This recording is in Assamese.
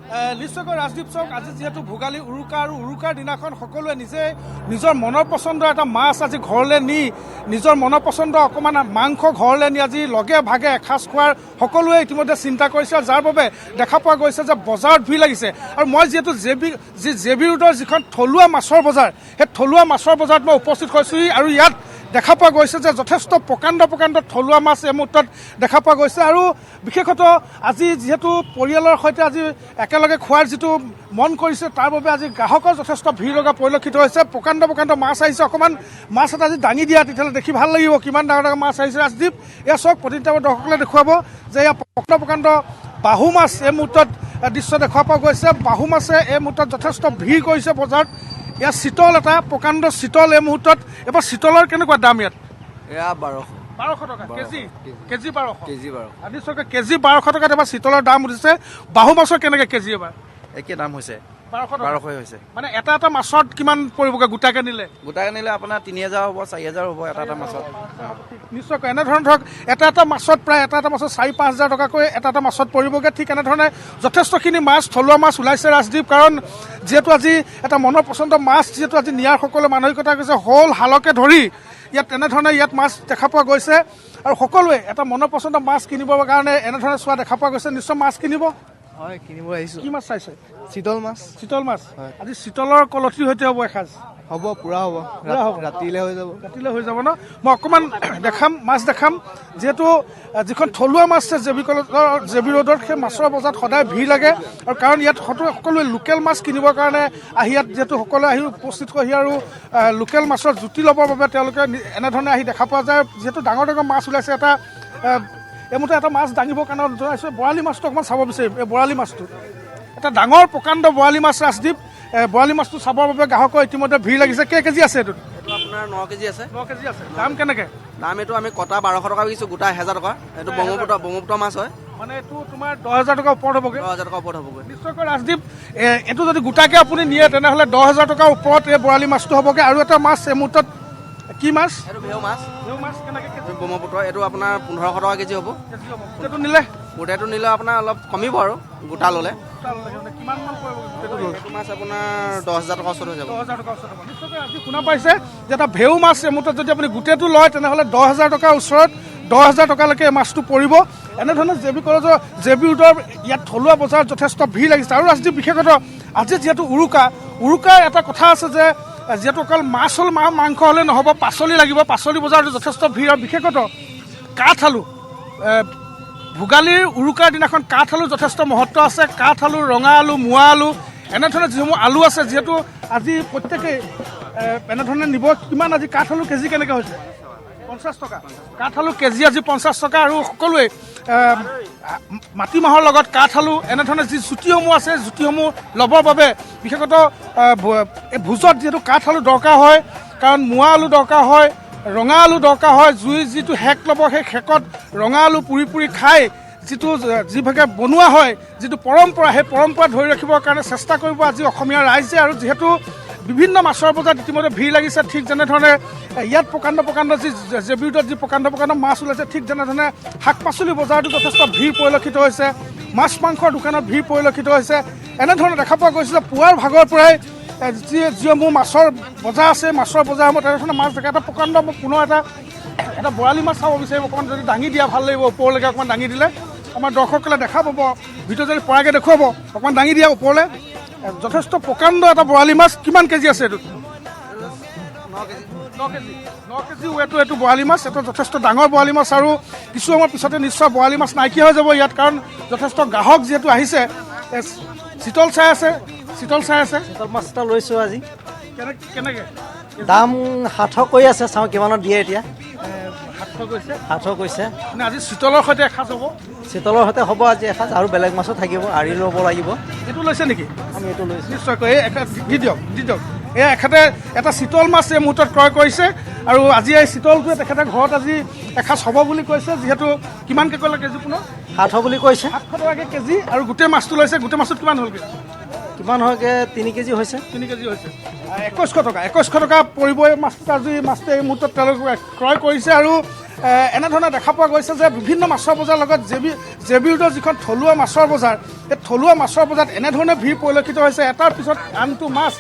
নিশ্চয়কৈ ৰাজদীপ চাওক, আজি যিহেতু ভোগালী উৰুকা আৰু উৰুকাৰ দিনাখন সকলোৱে নিজৰ মনৰ পচন্দৰ এটা মাছ আজি ঘৰলৈ নি নিজৰ মনৰ পচন্দৰ অকণমান মাংস ঘৰলৈ নি আজি লগে ভাগে এসাঁজ খোৱাৰ সকলোৱে ইতিমধ্যে চিন্তা কৰিছে, যাৰ বাবে দেখা পোৱা গৈছে যে বজাৰত ভিৰ লাগিছে। আৰু মই যিহেতু জেবি ৰোডৰ যিখন থলুৱা মাছৰ বজাৰ, সেই থলুৱা মাছৰ বজাৰত মই উপস্থিত হৈছোঁ আৰু ইয়াত দেখা পোৱা গৈছে যে যথেষ্ট প্ৰকাণ্ড থলুৱা মাছ এই মুহূৰ্তত দেখা পোৱা গৈছে। আৰু বিশেষতঃ আজি যিহেতু পৰিয়ালৰ সৈতে আজি একেলগে খোৱাৰ যিটো মন কৰিছে, তাৰ বাবে আজি গ্ৰাহকৰ যথেষ্ট ভিৰ লগা পৰিলক্ষিত হৈছে। প্ৰকাণ্ড মাছ আহিছে। অকণমান মাছ এটা আজি দাঙি দিয়া, তেতিয়াহ'লে দেখি ভাল লাগিব কিমান ডাঙৰ মাছ আহিছে। ৰাজদীপ, এয়া চাওক, প্ৰতিনিধিত্ব দৰ্শকসকলে দেখুৱাব যে এয়া প্ৰকাণ্ড বাহু মাছ এই মুহূৰ্তত দৃশ্য দেখুওৱা পোৱা গৈছে। বাহু মাছে এই মুহূৰ্তত যথেষ্ট ভিৰ কৰিছে বজাৰত। ইয়াত চিতল এটা প্ৰকাণ্ড চিতল এই মুহূৰ্তত। এবাৰ চিতলৰ কেনেকুৱা দাম ইয়াত? এয়া 1200 টকা কেজি। কেজি 1200। নিশ্চয়কৈ কেজি 1200 টকাত এবাৰ চিতলৰ দাম উঠিছে। বাহু মাছৰ কেনেকৈ কেজি এবাৰ? একে দাম হৈছে 1200 হৈছে। মানে এটা মাছত কিমান পৰিবগৈ গোটাকে নিলে? আপোনাৰ 3000 হ'ব, 4000 হ'ব এটা মাছত। নিশ্চয়কৈ এনেধৰণে ধৰক এটা মাছত প্ৰায় এটা মাছত 4-5 হাজাৰ টকাকৈ এটা মাছত পৰিবগৈ। ঠিক এনেধৰণে যথেষ্টখিনি মাছ, থলুৱা মাছ ওলাইছে ৰাজদীপ। কাৰণ যিহেতু আজি এটা মনৰ পচন্দৰ মাছ যিহেতু আজি নিয়াৰ সকলো মানসিকতা গৈছে, শ'ল শালকে ধৰি ইয়াত তেনেধৰণে ইয়াত মাছ দেখা পোৱা গৈছে। আৰু সকলোৱে এটা মনৰ পচন্দৰ মাছ কিনিবৰ কাৰণে এনেধৰণে চোৱা দেখা পোৱা গৈছে। নিশ্চয় মাছ কিনিব? হয়, কিনিব আহিছোঁ। কি মাছ চাইছে? চিতল মাছ। আজি চিতলৰ কলঠিৰ সৈতে হ'ব এসাঁজ? হ'ব, পুৰা হ'ব। ৰাতিলৈ হৈ যাব ন? মই অকণমান মাছ দেখাম। যিহেতু যিখন থলুৱা মাছ আছে জেবি ৰোডত, সেই মাছৰ বজাৰত সদায় ভিৰ লাগে। আৰু কাৰণ ইয়াত সকলোৱে লোকেল মাছ কিনিবৰ কাৰণে আহি ইয়াত যিহেতু সকলোৱে আহি উপস্থিত হৈ আৰু লোকেল মাছৰ জুতি ল'বৰ বাবে তেওঁলোকে এনেধৰণে আহি দেখা পোৱা যায়। যিহেতু ডাঙৰ মাছ ওলাইছে, এইমতে এটা মাছ দাঙিবৰ কাৰণে জনাইছোঁ। বৰালি মাছটো অকণমান চাব বিচাৰিম। এই বৰালি মাছটো এটা ডাঙৰ প্ৰকাণ্ড বৰালি মাছ ৰাজদীপ। বৰালি মাছটো চাবৰ বাবে গ্ৰাহকৰ ইতিমধ্যে ভিৰ লাগিছে। কেই কেজি আছে এইটো? আপোনাৰ 9 কেজি আছে। 9 কেজি আছে। দাম কেনেকৈ? দাম এইটো আমি কটা 1200 টকা বিকিছোঁ, গোটা 1000 টকা। এইটো ব্ৰহ্মপুত্ৰ মাছ হয়। মানে এইটো তোমাৰ 10,000 টকাৰ ওপৰত হ'বগৈ। 10,000 টকাৰ ওপৰত হ'বগৈ। নিশ্চয়কৈ ৰাজদীপ, এইটো যদি গোটাকৈ আপুনি নিয়ে তেনেহ'লে 10,000 টকাৰ ওপৰত এই বৰালি মাছটো হ'বগৈ। আৰু এটা মাছ এই মুহূৰ্তত কি মাছ? এইটো ভেউ মাছ। কেনেকৈ কেজি? ব্ৰহ্মপুত্ৰ। এইটো আপোনাৰ 1500 টকা কেজি হ'ব। গোটেইটো নিলে? গোটেইটো নিলে আপোনাৰ অলপ কমিব আৰু গোটা ল'লে। কিমান মান পৰিব? এইটো মাছ আপোনাৰ 10,000 টকাৰ ওচৰত হৈ যাব। 10,000 টকাৰ ওচৰত হ'ব। নিশ্চয়কৈ আজি শুনা পাইছে যে এটা ভেউ মাছ এই মুহূৰ্তত যদি আপুনি গোটেইটো লয় তেনেহ'লে 10,000 টকাৰ ওচৰত, 10,000 টকালৈকে এই মাছটো পৰিব। এনেধৰণে জেবি ৰোডৰ ইয়াত থলুৱা বজাৰত যথেষ্ট ভিৰ লাগিছে। আৰু ৰাজদীপ, বিশেষতঃ আজি যিহেতু উৰুকাৰ এটা কথা আছে যে যিহেতু অকল মাছ হ'ল মাংস হ'লে নহ'ব, পাচলি লাগিব। পাচলি বজাৰত যথেষ্ট ভিৰ। আৰু বিশেষতঃ কাঠআলু, ভোগালীৰ উৰুকাৰ দিনাখন কাঠআলুৰ যথেষ্ট মহত্ব আছে। কাঠআলু, ৰঙা আলু, মোৱা আলু, এনেধৰণে যিসমূহ আলু আছে, যিহেতু আজি প্ৰত্যেকেই এনেধৰণে নিব। কিমান আজি কাঠআলু কেজি কেনেকৈ হৈছে? 50 টকা। কাঠআলু কেজি আজি 50 টকা। আৰু সকলোৱে মাটিমাহৰ লগত কাঠআলু, এনেধৰণে যি জুতিসমূহ আছে, জুতিসমূহ ল'বৰ বাবে বিশেষতঃ এই ভোজত যিহেতু কাঠআলু দৰকাৰ হয়, কাৰণ মোৱা আলু দৰকাৰ হয়, ৰঙা আলু দৰকাৰ হয়। জুই যিটো সেক ল'ব, সেই সেকত ৰঙা আলু পুৰি খাই যিভাগে বনোৱা হয়, যিটো পৰম্পৰা, সেই পৰম্পৰা ধৰি ৰাখিবৰ কাৰণে চেষ্টা কৰিব আজি অসমীয়া ৰাইজে। আৰু যিহেতু বিভিন্ন মাছৰ বজাৰত ইতিমধ্যে ভিৰ লাগিছে, ঠিক যেনেধৰণে ইয়াত প্ৰকাণ্ড যি জেবি ৰোডত যি প্ৰকাণ্ড মাছ ওলাইছে, ঠিক যেনেধৰণে শাক পাচলি বজাৰতো যথেষ্ট ভিৰ পৰিলক্ষিত হৈছে। মাছ মাংসৰ দোকানত ভিৰ পৰিলক্ষিত হৈছে। এনেধৰণে দেখা পোৱা গৈছে যে পুৱাৰ ভাগৰ পৰাই যিসমূহ মাছৰ বজাৰ আছে, মাছৰ বজাৰসমূহ তেনেধৰণে মাছ দেখা। এটা প্ৰকাণ্ড পুনৰ এটা বৰালি মাছ চাব বিচাৰিম। অকণমান যদি দাঙি দিয়া ভাল লাগিব, ওপৰলৈকে অকণমান দাঙি দিলে আমাৰ দৰ্শকসকলে দেখা পাব। ভিডিঅ' যদি পৰাকৈ দেখুৱাব, অকণমান দাঙি দিয়া ওপৰলৈ। যথেষ্ট প্ৰকাণ্ড এটা বৰালি মাছ। কিমান কেজি আছে এইটো? 9 কেজি ৱেটৰ এইটো বৰালি মাছ। এটা যথেষ্ট ডাঙৰ বৰালি মাছ। আৰু কিছু সময়ৰ পিছতে নিশ্চয় বৰালি মাছ নাইকিয়া হৈ যাব ইয়াত, কাৰণ যথেষ্ট গ্ৰাহক যিহেতু আহিছে। চিতল চাই আছে। চিতল মাছ এটা লৈছোঁ আজি। কেনেকৈ দাম? 700 কৈ আছে, চাওঁ কিমানত দিয়ে এতিয়া। 700 কৈছে। আজি চিতলৰ সৈতে এসাঁজ হ'ব? চিতলৰ সৈতে হ'ব আজি এসাঁজ। আৰু বেলেগ মাছো থাকিব, আৰি ল'ব লাগিব। এইটো লৈছে নেকি? আমি এইটো লৈছোঁ। নিশ্চয়কৈ দি দিয়ক। এই এখেতে এটা চিতল মাছ এই মুহূৰ্তত ক্ৰয় কৰিছে। আৰু আজি এই চিতলটোৱে তেখেতে ঘৰত আজি এসাঁজ হ'ব বুলি কৈছে। যিহেতু কিমানকৈ ক'লে কেজি পুনৰ? 700 বুলি কৈছে। 700 টকাকৈ কেজি। আৰু গোটেই মাছটো লৈছে। গোটেই মাছটোত কিমান হ'লগৈ? কিমান হয়গৈ 3 কেজি হৈছে 3 কেজি হৈছে 2100 টকা পৰিব এই মাছটো আজি মাছটো এই মুহূৰ্তত তেওঁলোকে ক্ৰয় কৰিছে আৰু এনেধৰণে দেখা পোৱা গৈছে যে বিভিন্ন মাছৰ বজাৰৰ লগত জে.বি. ৰোডৰ যিখন থলুৱা মাছৰ বজাৰ এই থলুৱা মাছৰ বজাৰত এনেধৰণে ভিৰ পৰিলক্ষিত হৈছে এটাৰ পিছত আনটো মাছ